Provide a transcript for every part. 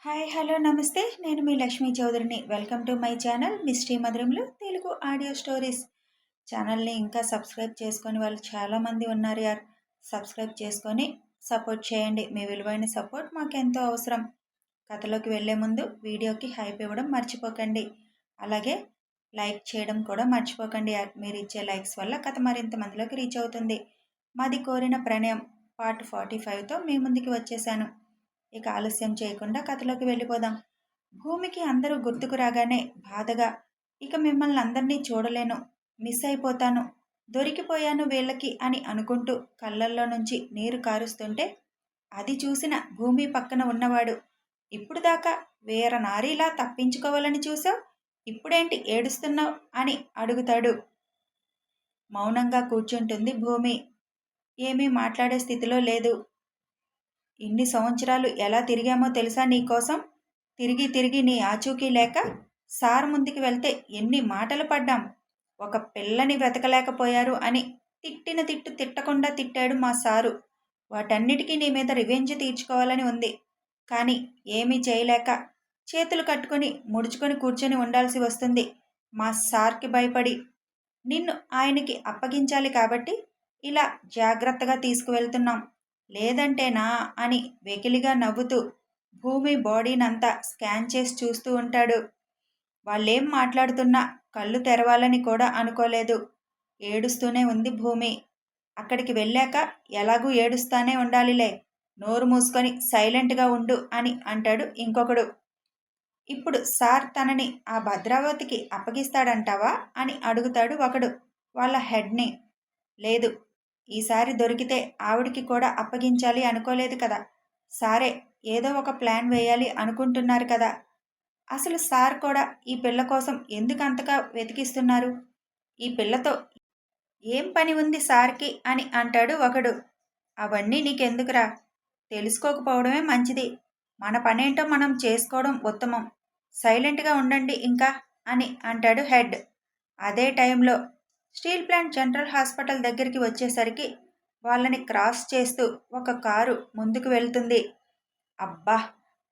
Hi hello నమస్తే నేను మీ లక్ష్మీ చౌదరిని welcome to my channel mystery మధురంలో తెలుగు ఆడియో స్టోరీస్ ఛానల్ని ఇంకా సబ్స్క్రైబ్ చేసుకొని వాళ్ళు చాలామంది ఉన్నారు యార్. సబ్స్క్రైబ్ చేసుకొని సపోర్ట్ చేయండి. మీ విలువైన సపోర్ట్ మాకు ఎంతో అవసరం. కథలోకి వెళ్ళే ముందు వీడియోకి హైప్ ఇవ్వడం మర్చిపోకండి. అలాగే లైక్ చేయడం కూడా మర్చిపోకండి యార్. మీరు ఇచ్చే లైక్స్ వల్ల కథ మరింత మందిలోకి రీచ్ అవుతుంది. మాది కోరిన ప్రణయం పార్ట్ 45తో మీ ముందుకి వచ్చేసాను. ఇక ఆలస్యం చేయకుండా కథలోకి వెళ్ళిపోదాం. భూమికి అందరూ గుర్తుకు రాగానే బాధగా, ఇక మిమ్మల్ని అందరినీ చూడలేను, మిస్ అయిపోతాను, దొరికిపోయాను వీళ్ళకి అని అనుకుంటూ కళ్ళల్లో నుంచి నీరు కారుస్తుంటే అది చూసిన భూమి పక్కన ఉన్నవాడు, ఇప్పుడు దాకా వేర నారీలా తప్పించుకోవాలని చూసావు, ఇప్పుడేంటి ఏడుస్తున్నావు అని అడుగుతాడు. మౌనంగా కూర్చుంటుంది భూమి. ఏమీ మాట్లాడే స్థితిలో లేదు. ఇన్ని సంవత్సరాలు ఎలా తిరిగామో తెలుసా నీకోసం? తిరిగి తిరిగి నీ ఆచూకీ లేక సార్ ముందుకు వెళ్తే ఎన్ని మాటలు పడ్డాం. ఒక పిల్లని వెతకలేకపోయారు అని తిట్టిన తిట్టు తిట్టకుండా తిట్టాడు మా సారు. వాటన్నిటికీ నీ మీద రివెంజ్ తీర్చుకోవాలని ఉంది. కానీ ఏమీ చేయలేక చేతులు కట్టుకొని ముడుచుకొని కూర్చొని ఉండాల్సి వస్తుంది మా సార్కి భయపడి. నిన్ను ఆయనకి అప్పగించాలి కాబట్టి ఇలా జాగ్రత్తగా తీసుకువెళ్తున్నాం. లేదంటేనా అని వెకిలిగా నవ్వుతూ భూమి బాడీనంతా స్కాన్ చేసి చూస్తూ ఉంటాడు. వాళ్ళేం మాట్లాడుతున్నా కళ్ళు తెరవాలని కూడా అనుకోలేదు. ఏడుస్తూనే ఉంది భూమి. అక్కడికి వెళ్ళాక ఎలాగూ ఏడుస్తానే ఉండాలిలే, నోరు మూసుకొని సైలెంట్గా ఉండు అని అంటాడు ఇంకొకడు. ఇప్పుడు సార్ తనని ఆ భద్రావతికి అప్పగిస్తాడంటావా అని అడుగుతాడు ఒకడు వాళ్ళ హెడ్ని. లేదు, ఈసారి దొరికితే ఆవిడికి కూడా అప్పగించాలి అనుకోలేదు కదా. సారే ఏదో ఒక ప్లాన్ వేయాలి అనుకుంటున్నారు కదా. అసలు సార్ కూడా ఈ పిల్ల కోసం ఎందుకు అంతగా వెతికిస్తున్నారు? ఈ పిల్లతో ఏం పని ఉంది సార్కి అని అంటాడు ఒకడు. అవన్నీ నీకెందుకురా, తెలుసుకోకపోవడమే మంచిది. మన పనేంటో మనం చేసుకోవడం ఉత్తమం. సైలెంట్గా ఉండండి ఇంకా అని అంటాడు హెడ్. అదే టైంలో స్టీల్ ప్లాంట్ జనరల్ హాస్పిటల్ దగ్గరికి వచ్చేసరికి వాళ్ళని క్రాస్ చేస్తూ ఒక కారు ముందుకు వెళ్తుంది. అబ్బా,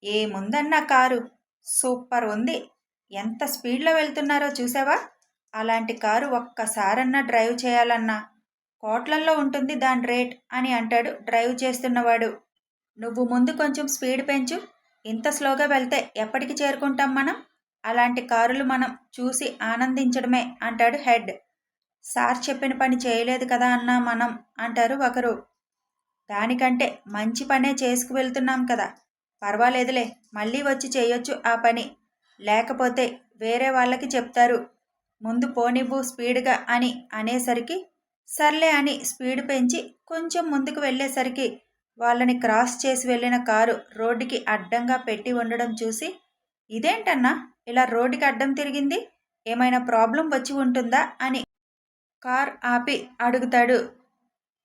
ఏముందన్నా కారు, సూపర్ ఉంది. ఎంత స్పీడ్లో వెళ్తున్నారో చూసావా? అలాంటి కారు ఒక్కసారన్నా డ్రైవ్ చేయాలన్నా కోట్లల్లో ఉంటుంది దాని రేట్ అని అంటాడు డ్రైవ్ చేస్తున్నవాడు. నువ్వు ముందు కొంచెం స్పీడ్ పెంచు. ఇంత స్లోగా వెళ్తే ఎప్పటికి చేరుకుంటాం మనం? అలాంటి కారులు మనం చూసి ఆనందించడమే అంటాడు హెడ్. సార్ చెప్పిన పని చేయలేదు కదా అన్నా మనం అంటారు ఒకరు. దానికంటే మంచి పనే చేసుకువెళ్తున్నాం కదా, పర్వాలేదులే, మళ్ళీ వచ్చి చేయొచ్చు ఆ పని. లేకపోతే వేరే వాళ్ళకి చెప్తారు, ముందు పోనివ్వు స్పీడ్గా అని అనేసరికి సర్లే అని స్పీడ్ పెంచి కొంచెం ముందుకు వెళ్ళేసరికి వాళ్ళని క్రాస్ చేసి వెళ్ళిన కారు రోడ్డుకి అడ్డంగా పెట్టి ఉండడం చూసి, ఇదేంటన్నా ఇలా రోడ్డుకి అడ్డం తిరిగింది, ఏమైనా ప్రాబ్లం వచ్చి ఉంటుందా అని కార్ ఆపి అడుగుతాడు.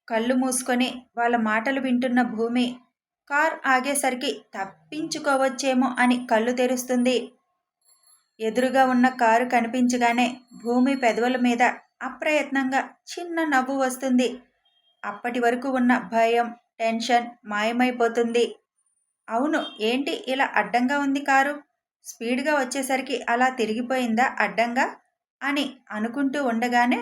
కళ్ళు మూసుకొని వాళ్ళ మాటలు వింటున్న భూమి కార్ ఆగేసరికి తప్పించుకోవచ్చేమో అని కళ్ళు తెరుస్తుంది. ఎదురుగా ఉన్న కారు కనిపించగానే భూమి పెదవుల మీద అప్రయత్నంగా చిన్న నవ్వు వస్తుంది. అప్పటి వరకు ఉన్న భయం, టెన్షన్ మాయమైపోతుంది. అవును, ఏంటి ఇలా అడ్డంగా ఉంది కారు? స్పీడ్గా వచ్చేసరికి అలా తిరిగిపోయిందా అడ్డంగా అని అనుకుంటూ ఉండగానే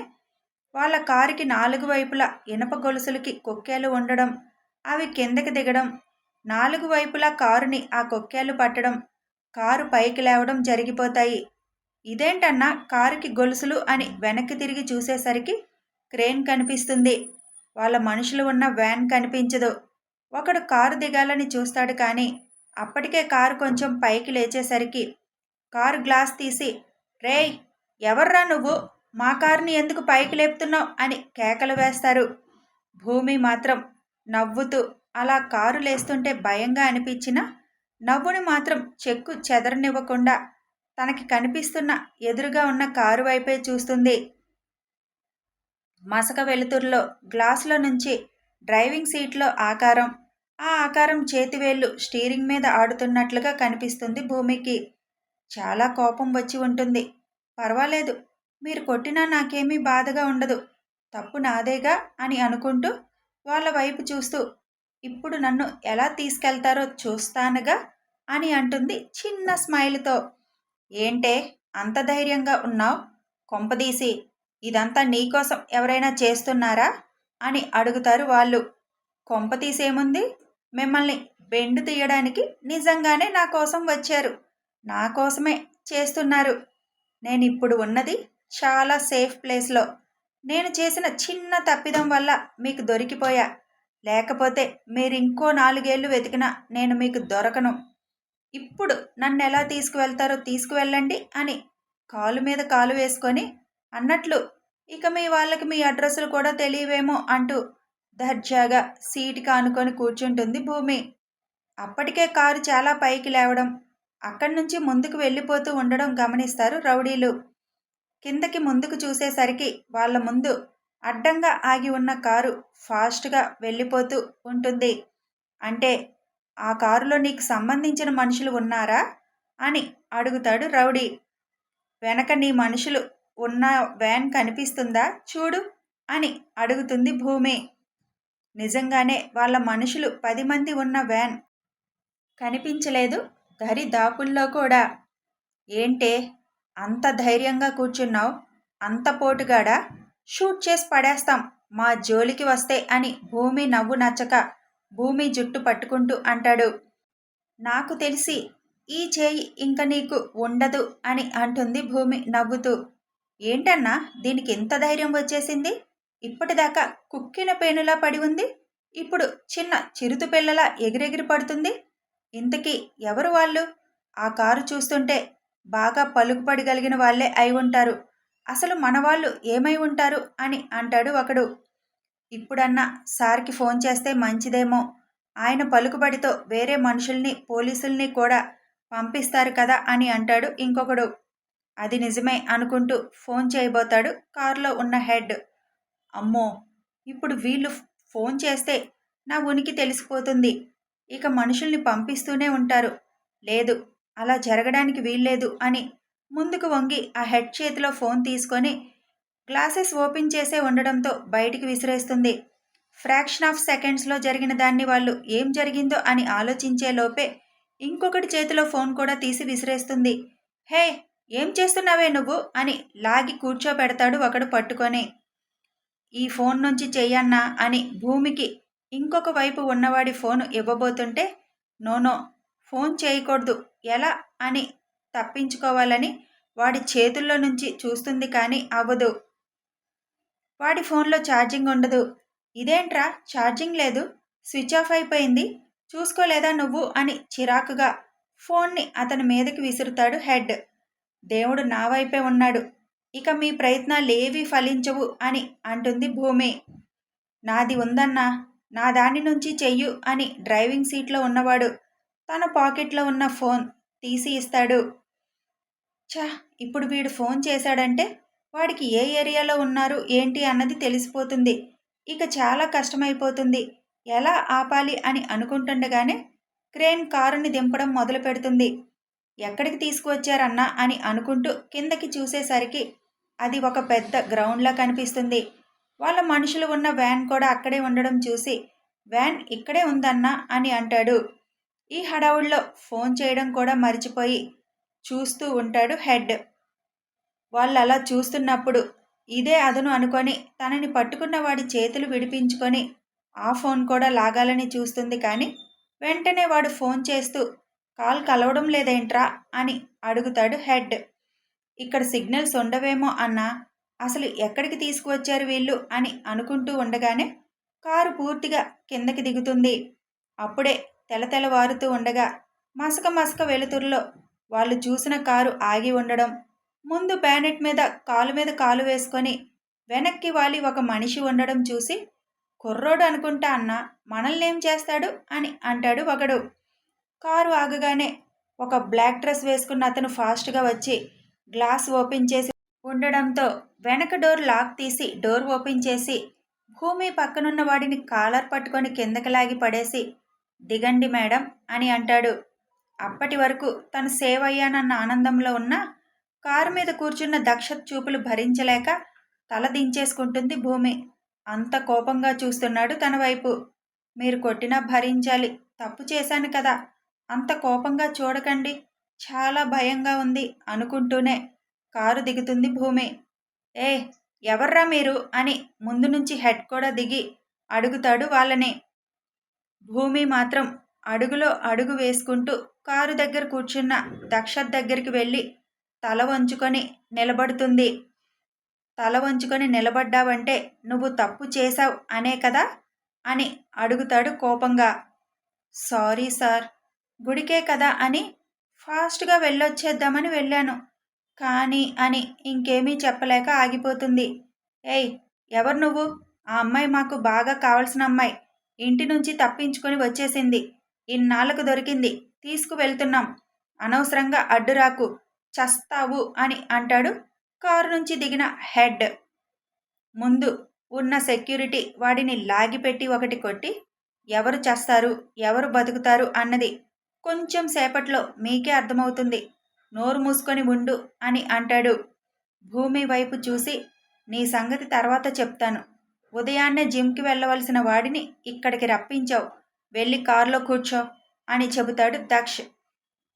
వాళ్ళ కారుకి 4 వైపులా ఇనప గొలుసులకి కొక్కేలు ఉండడం, అవి కిందకి దిగడం, 4 వైపులా కారుని ఆ కొక్కేలు పట్టడం, కారు పైకి లేవడం జరిగిపోతాయి. ఇదేంటన్నా కారుకి గొలుసులు అని వెనక్కి తిరిగి చూసేసరికి క్రేన్ కనిపిస్తుంది. వాళ్ళ మనుషులు ఉన్న వ్యాన్ కనిపించదు. ఒకడు కారు దిగాలని చూస్తాడు కానీ అప్పటికే కారు కొంచెం పైకి లేచేసరికి కారు గ్లాస్ తీసి, రేయ్, ఎవర్రా నువ్వు, మా కారుని ఎందుకు పైకి లేపుతున్నావు అని కేకలు వేస్తారు. భూమి మాత్రం నవ్వుతూ అలా కారు లేస్తుంటే భయంగా అనిపించినా నవ్వుని మాత్రం చెక్కు చెదరనివ్వకుండా తనకి కనిపిస్తున్న ఎదురుగా ఉన్న కారు వైపే చూస్తుంది. మసక వెలుతురులో గ్లాసులో నుంచి డ్రైవింగ్ సీట్లో ఆకారం, ఆ ఆకారం చేతివేళ్లు స్టీరింగ్ మీద ఆడుతున్నట్లుగా కనిపిస్తుంది భూమికి. చాలా కోపం వచ్చి ఉంటుంది. పర్వాలేదు, మీరు కొట్టినా నాకేమీ బాధగా ఉండదు, తప్పు నాదేగా అని అనుకుంటూ వాళ్ళ వైపు చూస్తూ, ఇప్పుడు నన్ను ఎలా తీసుకెళ్తారో చూస్తానుగా అని అంటుంది చిన్న స్మైల్తో. ఏంటే అంత ధైర్యంగా ఉన్నావు? కొంపదీసి ఇదంతా నీకోసం ఎవరైనా చేస్తున్నారా అని అడుగుతారు వాళ్ళు. కొంపతీసేముంది, మిమ్మల్ని బెండు తీయడానికి నిజంగానే నా కోసం వచ్చారు. నా కోసమే చేస్తున్నారు. నేనిప్పుడు ఉన్నది చాలా సేఫ్ ప్లేస్లో. నేను చేసిన చిన్న తప్పిదం వల్ల మీకు దొరికిపోయా. లేకపోతే మీరింకో 4 ఏళ్ళు వెతికినా నేను మీకు దొరకను. ఇప్పుడు నన్నెలా తీసుకువెళ్తారో తీసుకువెళ్ళండి అని కాలు మీద కాలు వేసుకొని అన్నట్లు ఇక మీ వాళ్ళకి మీ అడ్రస్సులు కూడా తెలియవేమో అంటూ దర్జాగా సీటుకి ఆనుకొని కూర్చుంటుంది భూమి. అప్పటికే కారు చాలా పైకి లేవడం, అక్కడి నుంచి ముందుకు వెళ్ళిపోతూ ఉండడం గమనిస్తారు రౌడీలు. కిందకి ముందుకు చూసేసరికి వాళ్ళ ముందు అడ్డంగా ఆగి ఉన్న కారు ఫాస్ట్గా వెళ్ళిపోతూ ఉంటుంది. అంటే ఆ కారులో నీకు సంబంధించిన మనుషులు ఉన్నారా అని అడుగుతాడు రౌడీ. వెనక నీ మనుషులు ఉన్న వ్యాన్ కనిపిస్తుందా చూడు అని అడుగుతుంది భూమి. నిజంగానే వాళ్ళ మనుషులు 10 మంది ఉన్న వ్యాన్ కనిపించలేదు దరిదాపుల్లో కూడా. ఏంటే అంత ధైర్యంగా కూర్చున్నావు? అంత పోటుగాడా? షూట్ చేసి పడేస్తాం మా జోలికి వస్తే అని భూమి నవ్వు నచ్చక భూమి జుట్టు పట్టుకుంటూ అంటాడు. నాకు తెలిసి ఈ చేయి ఇంక నీకు ఉండదు అని అంటుంది భూమి నవ్వుతూ. ఏంటన్నా దీనికి ఎంత ధైర్యం వచ్చేసింది? ఇప్పటిదాకా కుక్కిన పేనులా పడి ఉంది, ఇప్పుడు చిన్న చిరుత పిల్లలా ఎగిరెగిరి పడుతుంది. ఇంతకీ ఎవరు వాళ్ళు? ఆ కారు చూస్తుంటే బాగా పలుకుపడగలిగిన వాళ్ళే అయి ఉంటారు. అసలు మన వాళ్ళు ఏమై ఉంటారు అని అంటాడు ఒకడు. ఇప్పుడన్నా సార్కి ఫోన్ చేస్తే మంచిదేమో, ఆయన పలుకుబడితో వేరే మనుషుల్ని పోలీసుల్ని కూడా పంపిస్తారు కదా అని అంటాడు ఇంకొకడు. అది నిజమే అనుకుంటూ ఫోన్ చేయబోతాడు కారులో ఉన్న హెడ్. అమ్మో, ఇప్పుడు వీళ్ళు ఫోన్ చేస్తే నా ఉనికి తెలిసిపోతుంది. ఇక మనుషుల్ని పంపిస్తూనే ఉంటారు. లేదు, అలా జరగడానికి వీల్లేదు అని ముందుకు వంగి ఆ హెడ్ చేతిలో ఫోన్ తీసుకొని గ్లాసెస్ ఓపెన్ చేసే ఉండడంతో బయటికి విసిరేస్తుంది. ఫ్రాక్షన్ ఆఫ్ సెకండ్స్లో జరిగిన దాన్ని వాళ్ళు ఏం జరిగిందో అని ఆలోచించే లోపే ఇంకొకటి చేతిలో ఫోన్ కూడా తీసి విసిరేస్తుంది. హే, ఏం చేస్తున్నావే నువ్వు అని లాగి కూర్చోబెడతాడు ఒకడు పట్టుకొని. ఈ ఫోన్ నుంచి చెయ్యన్నా అని భూమికి ఇంకొక వైపు ఉన్నవాడి ఫోను ఇవ్వబోతుంటే, నోనో ఫోన్ చేయకూడదు ఎలా అని తప్పించుకోవాలని వాడి చేతుల్లో నుంచి చూస్తుంది కానీ అవ్వదు. వాడి ఫోన్లో ఛార్జింగ్ ఉండదు. ఇదేంట్రా ఛార్జింగ్ లేదు, స్విచ్ ఆఫ్ అయిపోయింది, చూసుకోలేదా నువ్వు అని చిరాకుగా ఫోన్ని అతని మీదకి విసురుతాడు హెడ్. దేవుడు నా వైపే ఉన్నాడు, ఇక మీ ప్రయత్నాలేవీ ఫలించవు అని అంటుంది భూమి. నాది ఉందన్నా, నా దాని నుంచి చెయ్యు అని డ్రైవింగ్ సీట్లో ఉన్నవాడు తన పాకెట్లో ఉన్న ఫోన్ తీసి ఇస్తాడు. ఛా, ఇప్పుడు వీడు ఫోన్ చేశాడంటే వాడికి ఏ ఏరియాలో ఉన్నారు ఏంటి అన్నది తెలిసిపోతుంది. ఇక చాలా కష్టమైపోతుంది. ఎలా ఆపాలి అని అనుకుంటుండగానే క్రేన్ కారుని దింపడం మొదలు పెడుతుంది. ఎక్కడికి తీసుకువచ్చారన్నా అని అనుకుంటూ కిందకి చూసేసరికి అది ఒక పెద్ద గ్రౌండ్లా కనిపిస్తుంది. వాళ్ళ మనుషులు ఉన్న వ్యాన్ కూడా అక్కడే ఉండడం చూసి వ్యాన్ ఇక్కడే ఉందన్నా అని అంటాడు. ఈ హడావుడిలో ఫోన్ చేయడం కూడా మర్చిపోయి చూస్తూ ఉంటాడు హెడ్. వాళ్ళు అలా చూస్తున్నప్పుడు ఇదే అదను అనుకొని తనని పట్టుకున్న వాడి చేతులు విడిపించుకొని ఆ ఫోన్ కూడా లాగాలని చూస్తుంది కానీ వెంటనే వాడు ఫోన్ చేస్తూ కాల్ కలవడం లేదేంట్రా అని అడుగుతాడు హెడ్. ఇక్కడ సిగ్నల్స్ ఉండవేమో అన్నా, అసలు ఎక్కడికి తీసుకువచ్చారు వీళ్ళు అని అనుకుంటూ ఉండగానే కారు పూర్తిగా కిందకి దిగుతుంది. అప్పుడే తెలతెలవారుతూ ఉండగా మసక మసక వెలుతురులో వాళ్ళు చూసిన కారు ఆగి ఉండడం, ముందు బ్యానెట్ మీద కాలు వేసుకొని వెనక్కి వాలి ఒక మనిషి ఉండడం చూసి, కుర్రోడు అనుకుంటా అన్నా, మనల్నేం చేస్తాడు అని అంటాడు ఒకడు. కారు ఆగగానే ఒక బ్లాక్ డ్రెస్ వేసుకున్న అతను ఫాస్ట్గా వచ్చి గ్లాస్ ఓపెన్ చేసి ఉండడంతో వెనక డోర్ లాక్ తీసి డోర్ ఓపెన్ చేసి భూమి పక్కనున్న వాడిని కాలర్ పట్టుకొని కిందకి లాగి పడేసి, దిగండి మేడం అని అంటాడు. అప్పటి వరకు తను సేవ్ అయ్యానన్న ఆనందంలో ఉన్న కారు మీద కూర్చున్న దక్షత్ చూపులు భరించలేక తల దించేసుకుంటుంది భూమి. అంత కోపంగా చూస్తున్నాడు తన వైపు. మీరు కొట్టినా భరించాలి, తప్పు చేశాను కదా, అంత కోపంగా చూడకండి, చాలా భయంగా ఉంది అనుకుంటూనే కారు దిగుతుంది భూమి. ఏ ఎవర్రా మీరు అని ముందు నుంచి హెడ్ కూడా దిగి అడుగుతాడు వాళ్ళని. భూమి మాత్రం అడుగులో అడుగు వేసుకుంటూ కారు దగ్గర కూర్చున్న దక్షత్ దగ్గరికి వెళ్ళి తల వంచుకొని నిలబడుతుంది. తల వంచుకొని నిలబడ్డావంటే నువ్వు తప్పు చేశావు అనే కదా అని అడుగుతాడు కోపంగా. సారీ సార్, గుడికే కదా అని ఫాస్ట్గా వెళ్ళొచ్చేద్దామని వెళ్ళాను కానీ అని ఇంకేమీ చెప్పలేక ఆగిపోతుంది. ఏయ్ ఎవరు నువ్వు? ఆ అమ్మాయి మాకు బాగా కావలసిన అమ్మాయి, ఇంటి నుంచి తప్పించుకొని వచ్చేసింది, ఇన్నాళ్లకు దొరికింది, తీసుకువెళ్తున్నాం, అనవసరంగా అడ్డురాకు, చస్తావు అని అంటాడు కారు నుంచి దిగిన హెడ్. ముందు ఉన్న సెక్యూరిటీ వాడిని లాగిపెట్టి ఒకటి కొట్టి, ఎవరు చస్తారు ఎవరు బతుకుతారు అన్నది కొంచెం సేపట్లో మీకే అర్థమవుతుంది, నోరు మూసుకొని ఉండు అని అంటాడు. భూమి వైపు చూసి, నీ సంగతి తర్వాత చెప్తాను, ఉదయాన్నే జిమ్కి వెళ్ళవలసిన వాడిని ఇక్కడికి రప్పించావు, వెళ్ళి కారులో కూర్చో అని చెబుతాడు దక్ష్.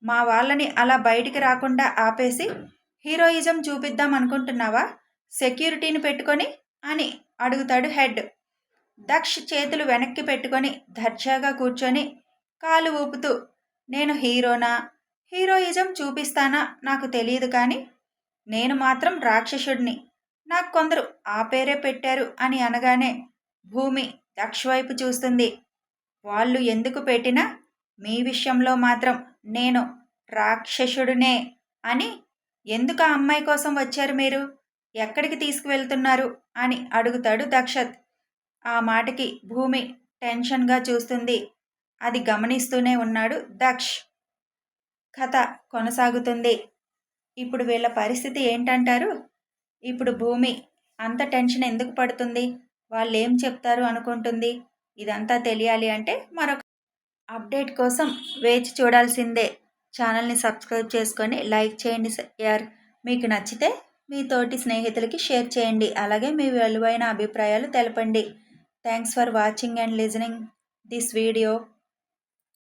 మా వాళ్ళని అలా బయటికి రాకుండా ఆపేసి హీరోయిజం చూపిద్దాం అనుకుంటున్నావా సెక్యూరిటీని పెట్టుకొని అని అడుగుతాడు హెడ్. దక్ష్ చేతులు వెనక్కి పెట్టుకొని దర్జాగా కూర్చొని కాలు ఊపుతూ, నేను హీరోనా, హీరోయిజం చూపిస్తానా నాకు తెలియదు కానీ నేను మాత్రం రాక్షసుడిని, నాకు కొందరు ఆ పేరే పెట్టారు అని అనగానే భూమి దక్ష్ వైపు చూస్తుంది. వాళ్ళు ఎందుకు పెట్టినా మీ విషయంలో మాత్రం నేను రాక్షసుడినే అని. ఎందుకు ఆ అమ్మాయి కోసం వచ్చారు మీరు, ఎక్కడికి తీసుకువెళ్తున్నారు అని అడుగుతాడు దక్షత్. ఆ మాటకి భూమి టెన్షన్గా చూస్తుంది. అది గమనిస్తూనే ఉన్నాడు దక్ష్. కథ కొనసాగుతుంది. ఇప్పుడు వీళ్ళ పరిస్థితి ఏంటంటారు? ఇప్పుడు భూమి అంత టెన్షన్ ఎందుకు పడుతుంది, వాళ్ళు ఏం చెప్తారు అనుకుంటుంది? ఇదంతా తెలియాలి అంటే మరొక అప్డేట్ కోసం వేచి చూడాల్సిందే. ఛానల్ని సబ్స్క్రైబ్ చేసుకొని లైక్ చేయండి యార్. మీకు నచ్చితే మీ తోటి స్నేహితులకి షేర్ చేయండి. అలాగే మీ విలువైన అభిప్రాయాలు తెలపండి. Thanks for watching and listening this video.